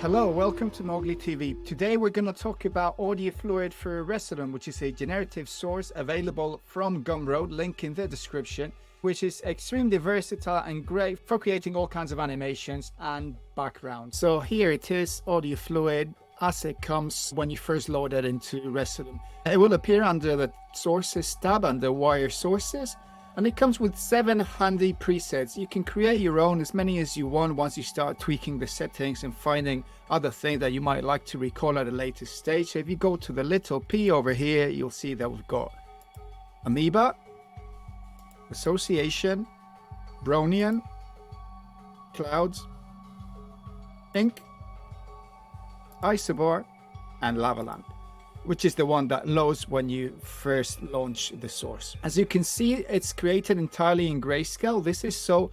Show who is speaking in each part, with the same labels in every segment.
Speaker 1: Hello, welcome to Mowgli TV. Today we're going to talk about audio fluid for Resolume, which is a generative source available from Gumroad, link in the description, which is extremely versatile and great for creating all kinds of animations and backgrounds. So here it is, audio fluid, as it comes when you first load it into Resolume. It will appear under the Sources tab under Wire Sources. And it comes with 7 handy presets. You can create your own, as many as you want, once you start tweaking the settings and finding other things that you might like to recall at a later stage. So if you go to the little P over here, you'll see that we've got Amoeba, Association, Brownian, Clouds, Ink, Isobar, and Lava Lamp, which is the one that loads when you first launch the source. As you can see, it's created entirely in grayscale. This is so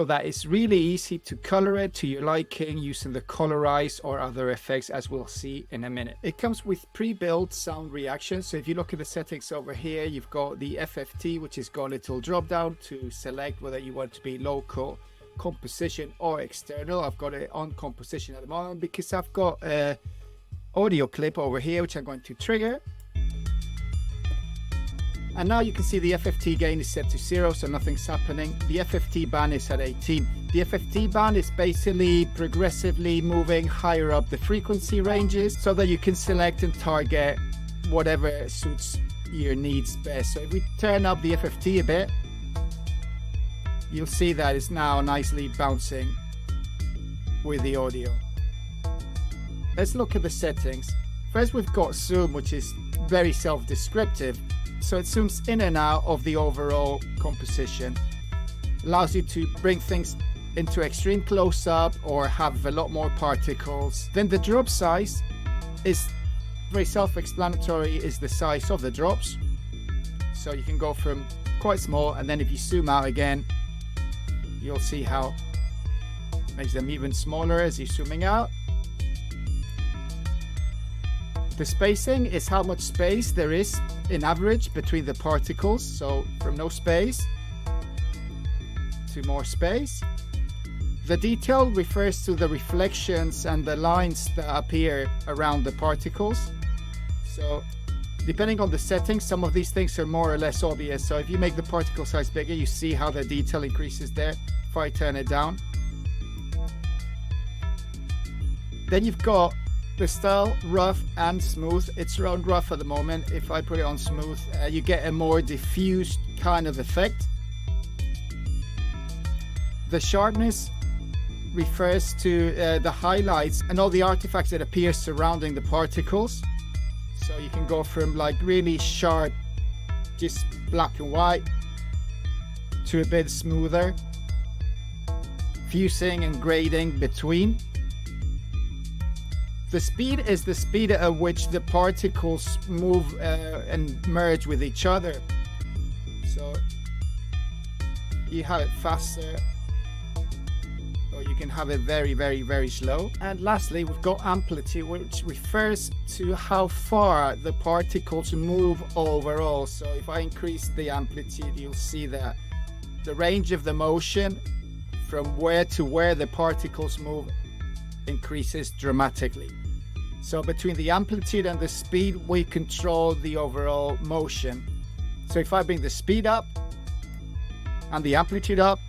Speaker 1: that it's really easy to color it to your liking using the colorize or other effects, as we'll see in a minute. It comes with pre-built sound reactions. So if you look at the settings over here, you've got the FFT, which has got a little drop down to select whether you want to be local, composition, or external. I've got it on composition at the moment because I've got audio clip over here which I'm going to trigger, and now you can see the FFT gain is set to 0, so nothing's happening. The FFT band is at 18. The FFT band is basically progressively moving higher up the frequency ranges so that you can select and target whatever suits your needs best. So if we turn up the FFT a bit, you'll see that it's now nicely bouncing with the audio. Let's look at the settings. First, we've got zoom, which is very self-descriptive. So it zooms in and out of the overall composition. Allows you to bring things into extreme close-up or have a lot more particles. Then the drop size is very self-explanatory, is the size of the drops. So you can go from quite small, and then if you zoom out again, you'll see how it makes them even smaller as you're zooming out. The spacing is how much space there is in average between the particles. So from no space to more space. The detail refers to the reflections and the lines that appear around the particles. So depending on the settings, some of these things are more or less obvious. So if you make the particle size bigger, you see how the detail increases there. If I turn it down, then you've got the style, rough and smooth. It's around rough at the moment. If I put it on smooth, you get a more diffused kind of effect. The sharpness refers to the highlights and all the artifacts that appear surrounding the particles. So you can go from like really sharp, just black and white, to a bit smoother, fusing and grading between. The speed is the speed at which the particles move and merge with each other. So you have it faster, or you can have it very, very, very slow. And lastly, we've got amplitude, which refers to how far the particles move overall. So if I increase the amplitude, you'll see that the range of the motion from where to where the particles move increases dramatically. So between the amplitude and the speed, we control the overall motion. So if I bring the speed up and the amplitude up,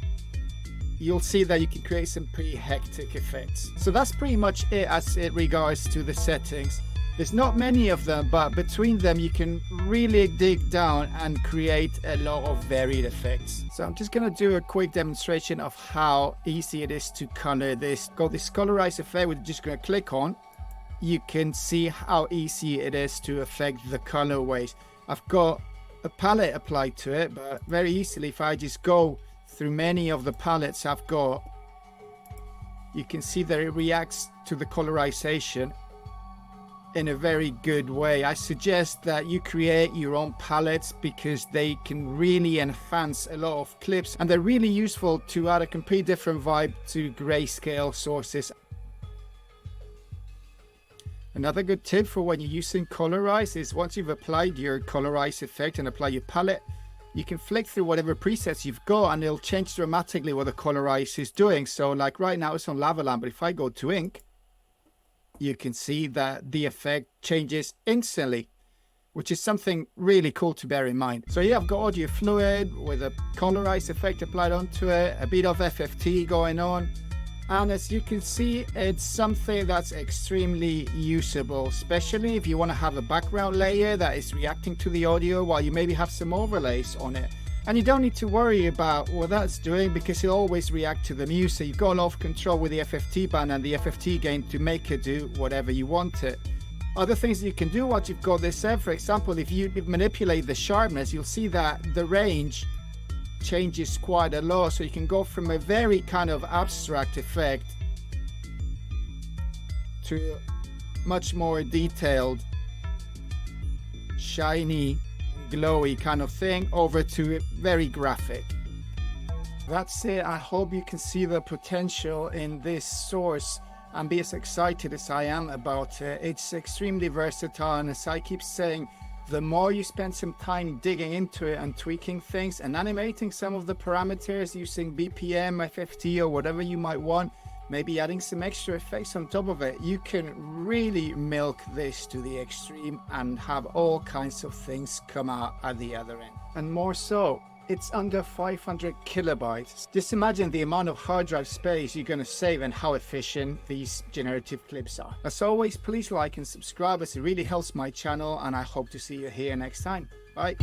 Speaker 1: you'll see that you can create some pretty hectic effects. So that's pretty much it as it regards to the settings. There's not many of them, but between them you can really dig down and create a lot of varied effects. So I'm just going to do a quick demonstration of how easy it is to color this. Got this colorize effect, we're just going to click on. You can see how easy it is to affect the colorways. I've got a palette applied to it, but very easily if I just go through many of the palettes I've got, you can see that it reacts to the colorization in a very good way. I suggest that you create your own palettes because they can really enhance a lot of clips, and they're really useful to add a complete different vibe to grayscale sources. Another good tip for when you're using Colorize is once you've applied your Colorize effect and apply your palette, you can flick through whatever presets you've got and it'll change dramatically what the Colorize is doing. So like right now it's on Lava Lamp, but if I go to Ink, you can see that the effect changes instantly, which is something really cool to bear in mind. So yeah, I've got audio fluid with a colorized effect applied onto it, a bit of FFT going on. And as you can see, it's something that's extremely usable, especially if you want to have a background layer that is reacting to the audio while you maybe have some overlays on it. And you don't need to worry about what that's doing because it'll always react to the music. You've got a lot of control with the FFT band and the FFT gain to make it do whatever you want it. Other things that you can do once you've got this set, for example, if you manipulate the sharpness, you'll see that the range changes quite a lot. So you can go from a very kind of abstract effect to much more detailed, shiny, glowy kind of thing over to very graphic. That's it. I hope you can see the potential in this source and be as excited as I am about it. It's extremely versatile, and as I keep saying, the more you spend some time digging into it and tweaking things and animating some of the parameters using BPM, FFT, or whatever you might want, maybe adding some extra effects on top of it, you can really milk this to the extreme and have all kinds of things come out at the other end. And more so, it's under 500 kilobytes. Just imagine the amount of hard drive space you're going to save and how efficient these generative clips are. As always, please like and subscribe as it really helps my channel, and I hope to see you here next time. Bye.